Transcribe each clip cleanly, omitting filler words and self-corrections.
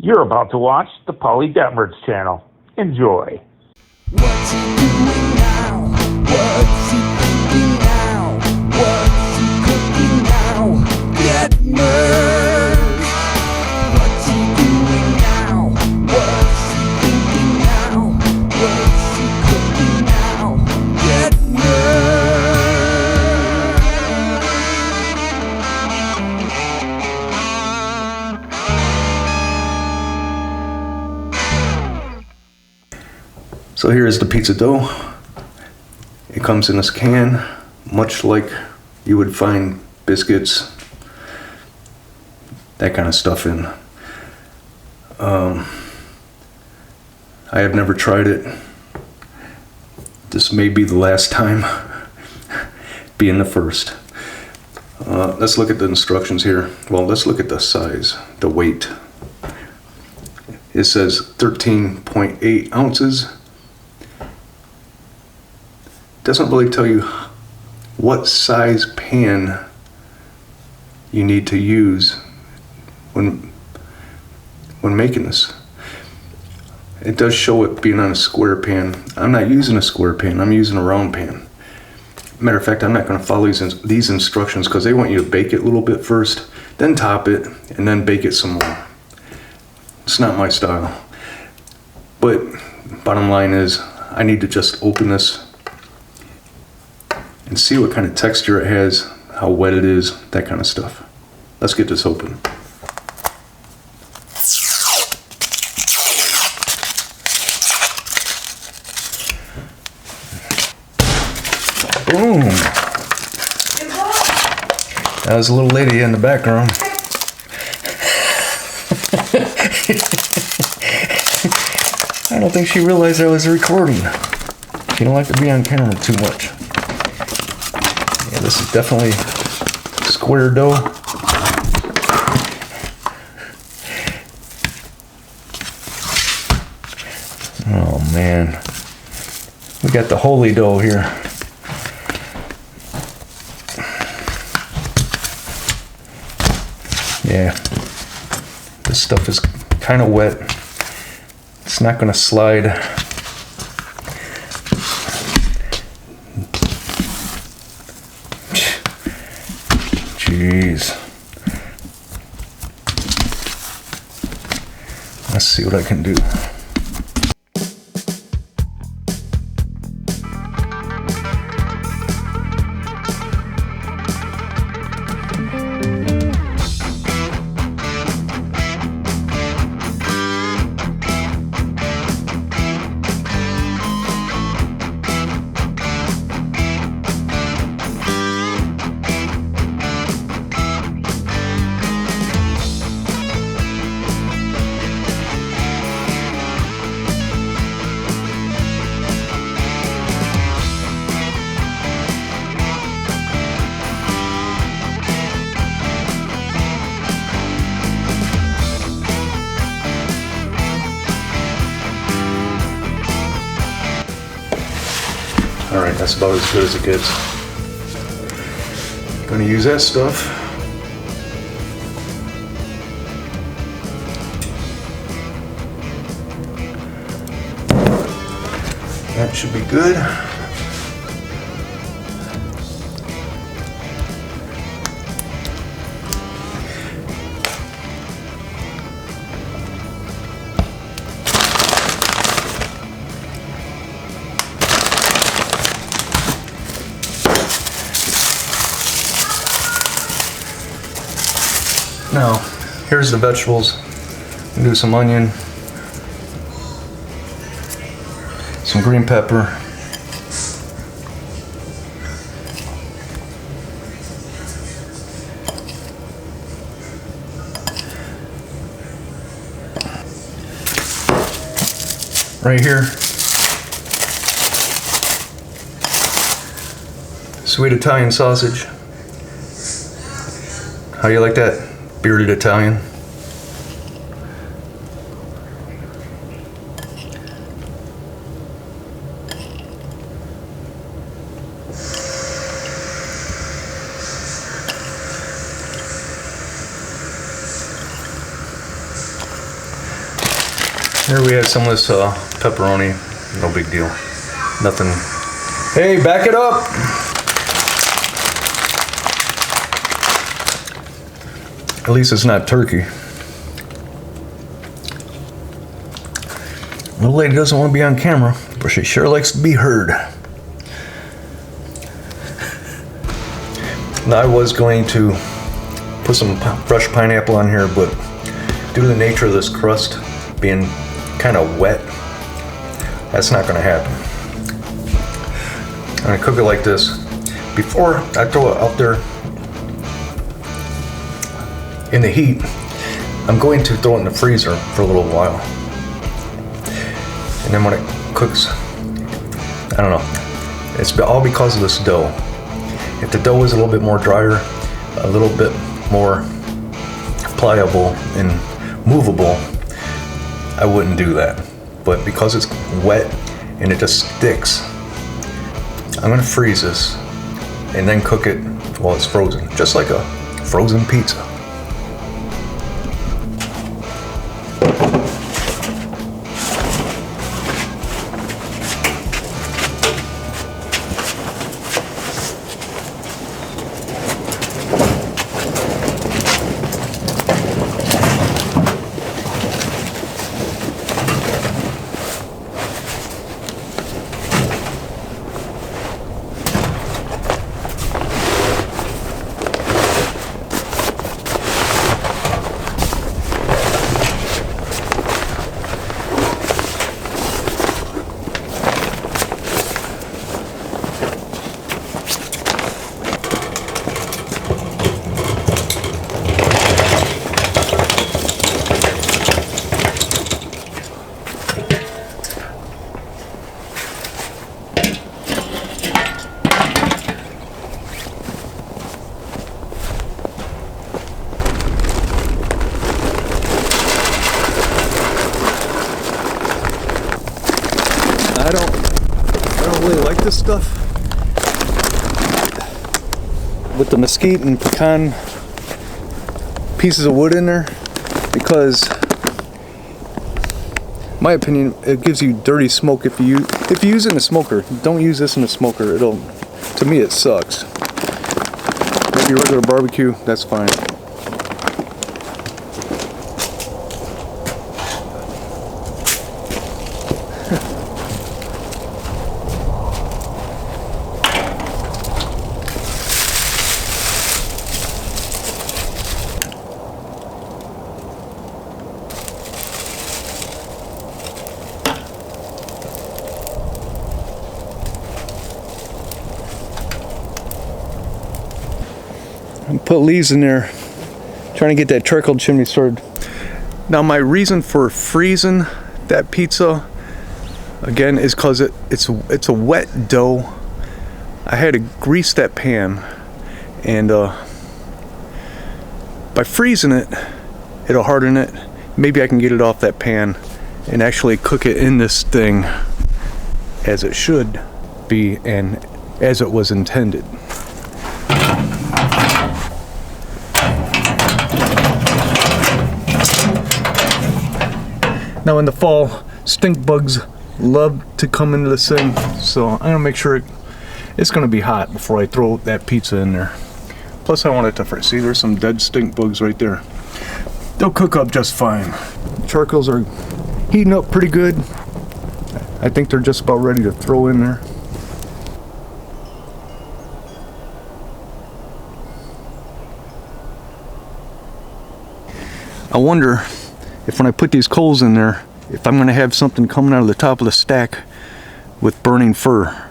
You're about to watch the Paulie Detmers channel. Enjoy. What's he doing now? What's he thinking now? What's he cooking now? Detmers! What's he doing now? What's he thinking now? What's he cooking now? Detmers! So here is the pizza dough. It comes in this can, much like you would find biscuits, that kind of stuff in. I have never tried it. This may be the last time, being the first. Let's look at the instructions here. Well, let's look at the size, the weight. It says 13.8 ounces. Doesn't really tell you what size pan you need to use when making this. It does show it being on a square pan. I'm not using a square pan, I'm using a round pan. Matter of fact, I'm not going to follow these instructions because they want you to bake it a little bit first, then top it, and then bake it some more. It's not my style. But bottom line is, I need to just open this and see what kind of texture it has, how wet it is, that kind of stuff. Let's get this open. Boom! That was a little lady in the background. I don't think she realized I was recording. She don't like to be on camera too much. Yeah, this is definitely square dough. Oh man, we got the holy dough here. Yeah, this stuff is kind of wet. It's not going to slide. Jeez. Let's see what I can do. Alright, that's about as good as it gets. Gonna use that stuff. That should be good. Now, here's the vegetables. We'll do some onion, some green pepper, right here, sweet Italian sausage. How do you like that? Bearded Italian. Here we have some of this pepperoni. No big deal. Nothing. Hey, back it up! At least it's not turkey. Little lady doesn't want to be on camera, but she sure likes to be heard. Now, I was going to put some fresh pineapple on here, but due to the nature of this crust being kind of wet, that's not going to happen. I'm going to cook it like this. Before I throw it out there in the heat, I'm going to throw it in the freezer for a little while. And then when it cooks, I don't know, it's all because of this dough. If the dough was a little bit more drier, a little bit more pliable and movable, I wouldn't do that. But because it's wet and it just sticks, I'm gonna freeze this and then cook it while it's frozen, just like a frozen pizza. I don't really like this stuff with the mesquite and pecan pieces of wood in there, because in my opinion it gives you dirty smoke. If you use it in a smoker, don't use this in a smoker. To me it sucks. Maybe regular barbecue, that's fine. Put leaves in there, trying to get that charcoal chimney started. Now my reason for freezing that pizza again is because it's a wet dough. I had to grease that pan, and by freezing it, it'll harden it. Maybe I can get it off that pan and actually cook it in this thing as it should be and as it was intended. Now in the fall, stink bugs love to come into this thing, so I'm gonna make sure it's gonna be hot before I throw that pizza in there. Plus I want it to freeze. See, there's some dead stink bugs right there. They'll cook up just fine. Charcoals are heating up pretty good. I think they're just about ready to throw in there. I wonder if when I put these coals in there, if I'm going to have something coming out of the top of the stack with burning fur.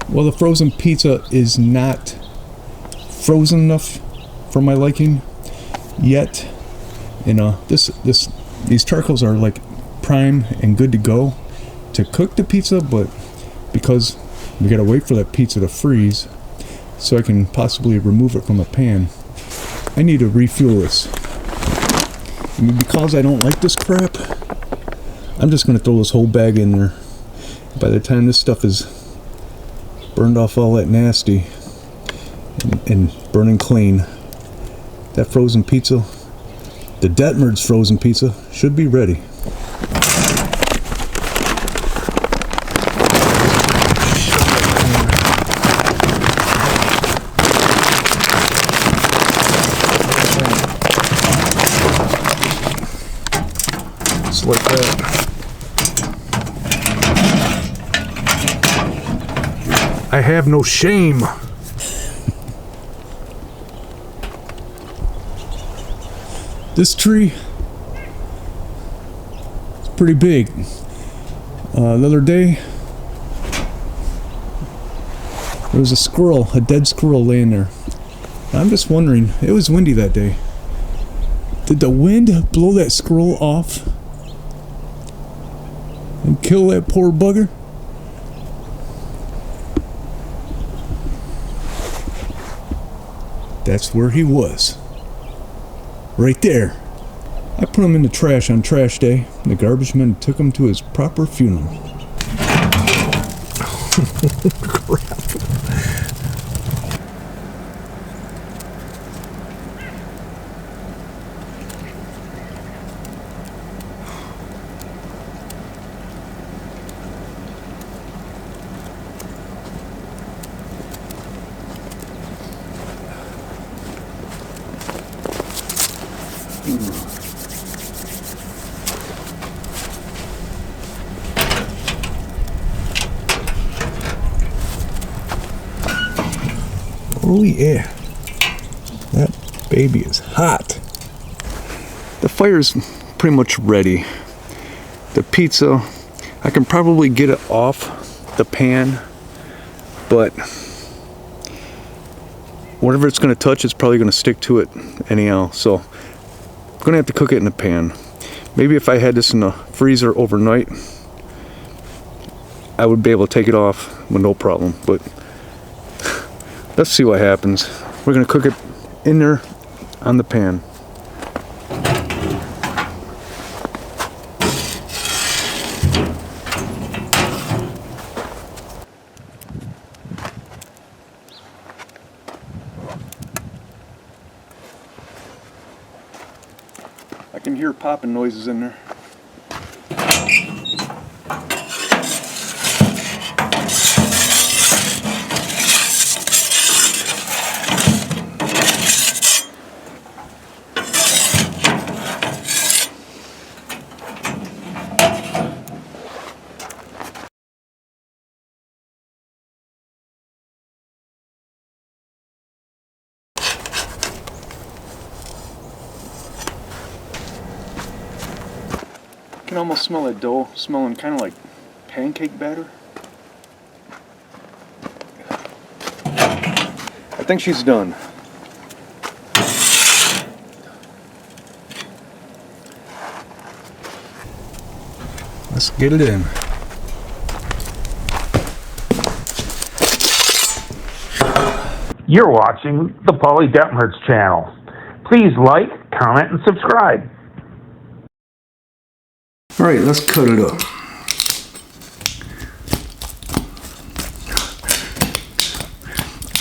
Well, the frozen pizza is not frozen enough for my liking yet. And these charcoals are like prime and good to go to cook the pizza, but because we gotta wait for that pizza to freeze so I can possibly remove it from the pan, I need to refuel this. And because I don't like this crap, I'm just gonna throw this whole bag in there. By the time this stuff is burned off all that nasty and burning clean, that frozen pizza, the Detmerd's frozen pizza, should be ready. Just like that. I have no shame. This tree is pretty big. The other day, there was a squirrel, a dead squirrel laying there. I'm just wondering, it was windy that day. Did the wind blow that squirrel off and kill that poor bugger? That's where he was. Right there. I put him in the trash on trash day, and the garbage men took him to his proper funeral. Crap. Oh yeah, that baby is hot. The fire's pretty much ready. The pizza, I can probably get it off the pan, but whatever it's going to touch, it's probably going to stick to it anyhow. So I'm going to have to cook it in the pan. Maybe if I had this in the freezer overnight, I would be able to take it off with no problem, but let's see what happens. We're gonna cook it in there on the pan. I can hear popping noises in there. I can almost smell that dough, smelling kind of like pancake batter. I think she's done. Let's get it in. You're watching the Paulie Detmerd's channel. Please like, comment, and subscribe. All right, let's cut it up.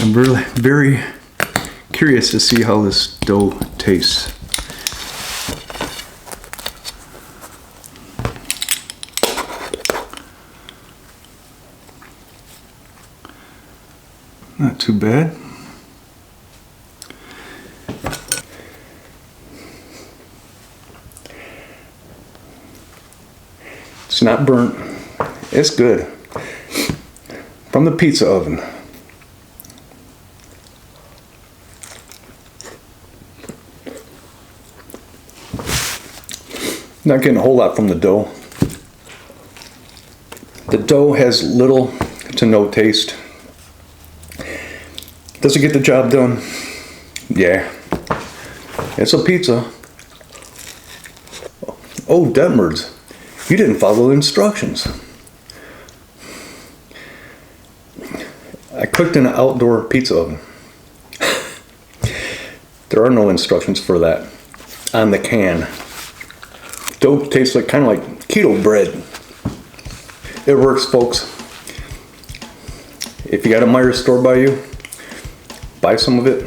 I'm really very curious to see how this dough tastes. Not too bad. It's not burnt. It's good. From the pizza oven. Not getting a whole lot from the dough. The dough has little to no taste. Does it get the job done? Yeah. It's a pizza. Oh, Detmers, you didn't follow the instructions. I cooked in an outdoor pizza oven. There are no instructions for that on the can. Dough tastes like kind of like keto bread. It works, folks. If you got a Meijer store by you, buy some of it.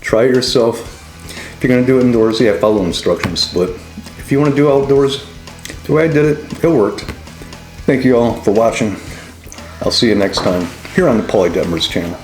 Try it yourself. If you're gonna do it indoors, yeah, follow instructions. But if you want to do outdoors, the way I did it, it worked. Thank you all for watching. I'll see you next time here on the Paulie Detmers channel.